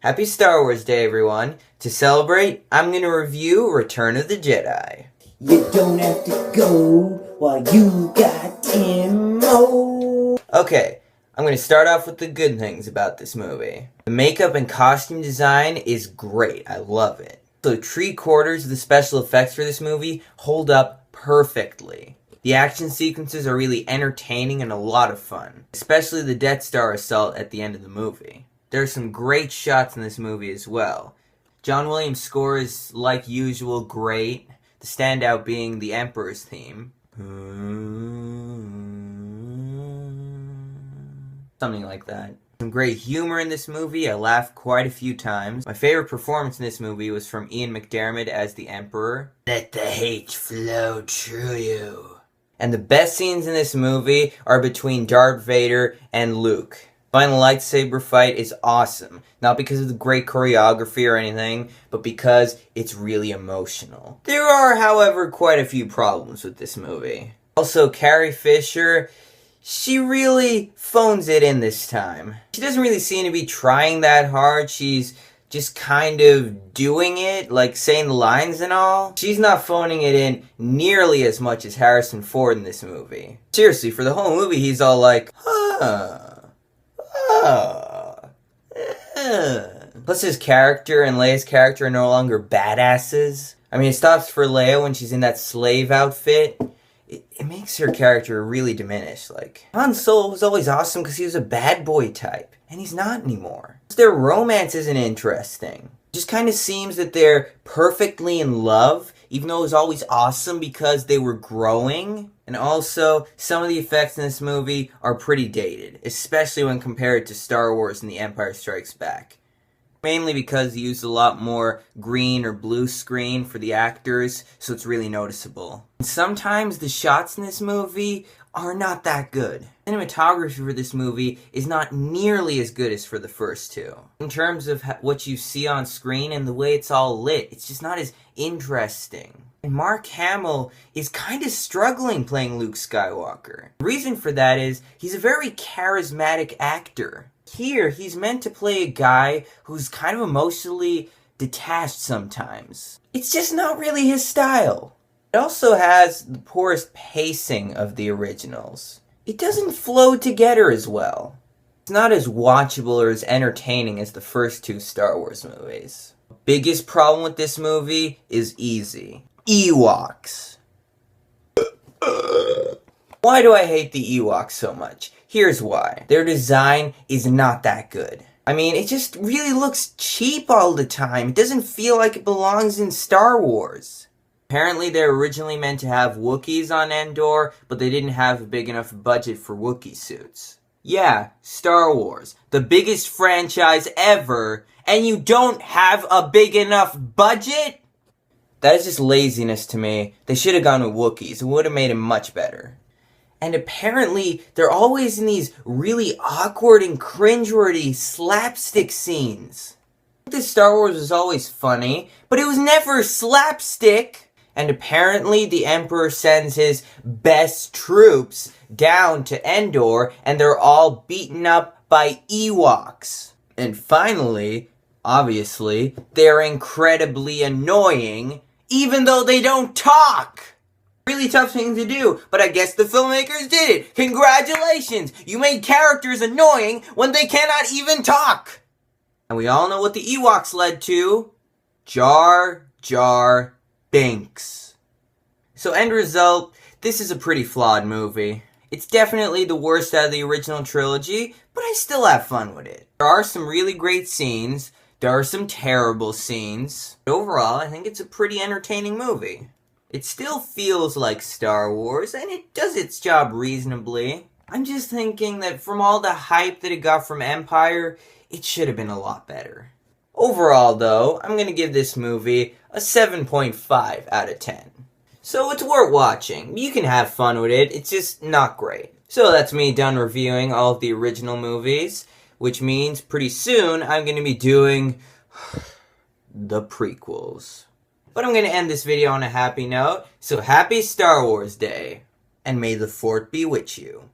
Happy Star Wars Day, everyone. To celebrate, I'm going to review Return of the Jedi. You don't have to go while you got ammo. Okay, I'm going to start off with the good things about this movie. The makeup and costume design is great. I love it. So 3/4 of the special effects for this movie hold up perfectly. The action sequences are really entertaining and a lot of fun, especially the Death Star assault at the end of the movie. There are some great shots in this movie as well. John Williams' score is, like usual, great, the standout being the Emperor's theme. Something like that. Some great humor in this movie. I laughed quite a few times. My favorite performance in this movie was from Ian McDiarmid as the Emperor. Let the hate flow through you. And the best scenes in this movie are between Darth Vader and Luke. Final lightsaber fight is awesome. Not because of the great choreography or anything, but because it's really emotional. There are, however, quite a few problems with this movie. Also, Carrie Fisher, she really phones it in this time. She doesn't really seem to be trying that hard. She's just kind of doing it, like saying the lines and all. She's not phoning it in nearly as much as Harrison Ford in this movie. Seriously, for the whole movie, he's all like, Plus his character and Leia's character are no longer badasses. I mean, it stops for Leia when she's in that slave outfit. It makes her character really diminished. Like, Han Solo was always awesome because he was a bad boy type, and he's not anymore. Their romance isn't interesting. It just kind of seems that they're perfectly in love, even though it was always awesome because they were growing. And also, some of the effects in this movie are pretty dated, especially when compared to Star Wars and The Empire Strikes Back. Mainly because they used a lot more green or blue screen for the actors, so it's really noticeable. And sometimes the shots in this movie are not that good. Cinematography for this movie is not nearly as good as for the first two. In terms of what you see on screen and the way it's all lit, it's just not as interesting. And Mark Hamill is kind of struggling playing Luke Skywalker. The reason for that is he's a very charismatic actor. Here, he's meant to play a guy who's kind of emotionally detached sometimes. It's just not really his style. It also has the poorest pacing of the originals. It doesn't flow together as well. It's not as watchable or as entertaining as the first two Star Wars movies. Biggest problem with this movie is easy. Ewoks. Why do I hate the Ewoks so much? Here's why. Their design is not that good. I mean, it just really looks cheap all the time. It doesn't feel like it belongs in Star Wars. Apparently, they're originally meant to have Wookiees on Endor, but they didn't have a big enough budget for Wookiee suits. Yeah, Star Wars, the biggest franchise ever, and you don't have a big enough budget? That is just laziness to me. They should have gone with Wookiees. It would have made it much better. And apparently, they're always in these really awkward and cringeworthy slapstick scenes. This Star Wars was always funny, but it was never slapstick. And apparently, the Emperor sends his best troops down to Endor, and they're all beaten up by Ewoks. And finally, obviously, they're incredibly annoying, even though they don't talk. Really tough thing to do, but I guess the filmmakers did it. Congratulations! You made characters annoying when they cannot even talk! And we all know what the Ewoks led to. Jar Jar Binks. So end result, this is a pretty flawed movie. It's definitely the worst out of the original trilogy, but I still have fun with it. There are some really great scenes. There are some terrible scenes. But overall, I think it's a pretty entertaining movie. It still feels like Star Wars, and it does its job reasonably. I'm just thinking that from all the hype that it got from Empire, it should have been a lot better. Overall, though, I'm going to give this movie a 7.5 out of 10. So it's worth watching. You can have fun with it, it's just not great. So that's me done reviewing all of the original movies, which means pretty soon I'm going to be doing the prequels. But I'm going to end this video on a happy note, so happy Star Wars Day, and may the Force be with you.